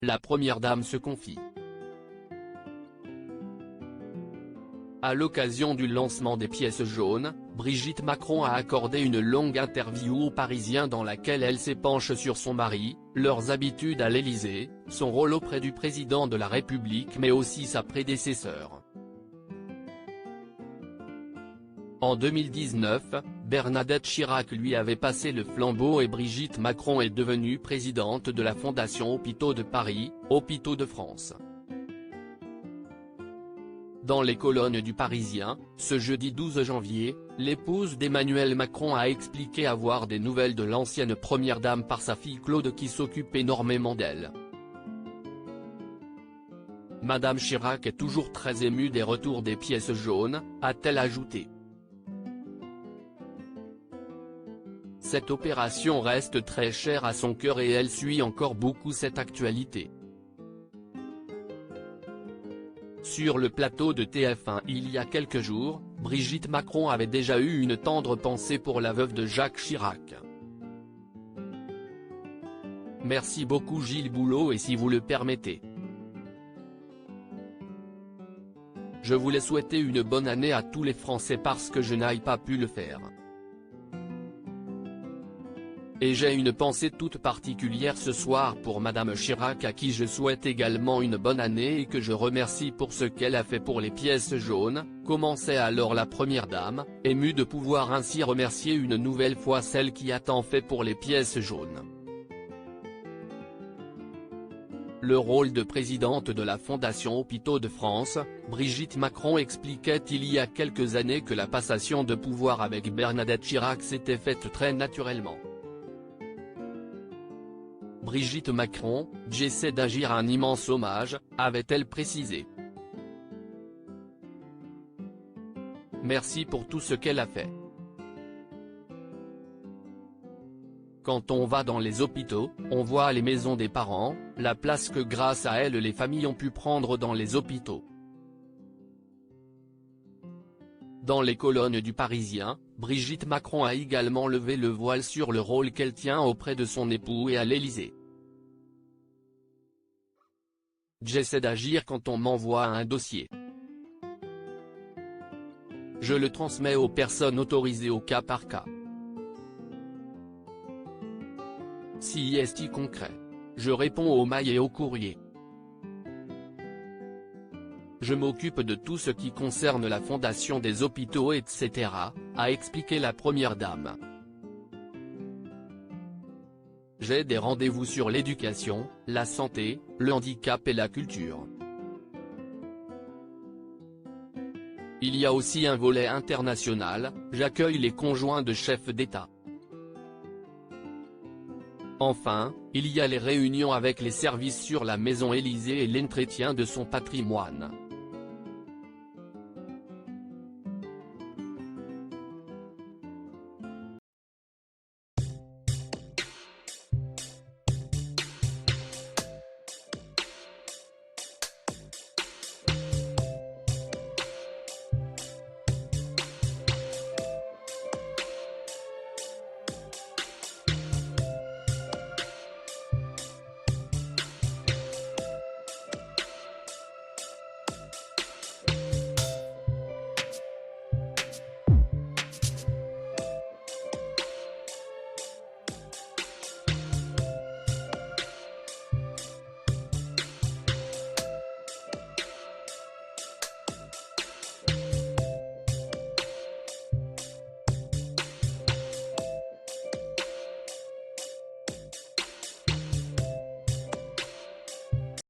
la première dame se confie. À l'occasion du lancement des pièces jaunes, Brigitte Macron a accordé une longue interview aux Parisiens dans laquelle elle s'épanche sur son mari, leurs habitudes à l'Élysée, son rôle auprès du président de la République mais aussi sa prédécesseur. En 2019, Bernadette Chirac lui avait passé le flambeau et Brigitte Macron est devenue présidente de la Fondation Hôpitaux de Paris, Hôpitaux de France. Dans les colonnes du Parisien, ce jeudi 12 janvier, l'épouse d'Emmanuel Macron a expliqué avoir des nouvelles de l'ancienne première dame par sa fille Claude qui s'occupe énormément d'elle. Madame Chirac est toujours très émue des retours des pièces jaunes, a-t-elle ajouté. Cette opération reste très chère à son cœur et elle suit encore beaucoup cette actualité. Sur le plateau de TF1 il y a quelques jours, Brigitte Macron avait déjà eu une tendre pensée pour la veuve de Jacques Chirac. Merci beaucoup Gilles Boulot et si vous le permettez. Je voulais souhaiter une bonne année à tous les Français parce que je n'ai pas pu le faire. Et j'ai une pensée toute particulière ce soir pour Madame Chirac à qui je souhaite également une bonne année et que je remercie pour ce qu'elle a fait pour les pièces jaunes, commençait alors la première dame, émue de pouvoir ainsi remercier une nouvelle fois celle qui a tant fait pour les pièces jaunes. Le rôle de présidente de la Fondation Hôpitaux de France, Brigitte Macron expliquait il y a quelques années que la passation de pouvoir avec Bernadette Chirac s'était faite très naturellement. Brigitte Macron, j'essaie d'agir un immense hommage, avait-elle précisé. Merci pour tout ce qu'elle a fait. Quand on va dans les hôpitaux, on voit les maisons des parents, la place que grâce à elle les familles ont pu prendre dans les hôpitaux. Dans les colonnes du Parisien, Brigitte Macron a également levé le voile sur le rôle qu'elle tient auprès de son époux et à l'Élysée. J'essaie d'agir quand on m'envoie un dossier. Je le transmets aux personnes autorisées au cas par cas. Si est concret. Je réponds aux mails et aux courriers. Je m'occupe de tout ce qui concerne la fondation des hôpitaux etc., a expliqué la première dame. J'ai des rendez-vous sur l'éducation, la santé, le handicap et la culture. Il y a aussi un volet international, j'accueille les conjoints de chefs d'État. Enfin, il y a les réunions avec les services sur la maison Élysée et l'entretien de son patrimoine.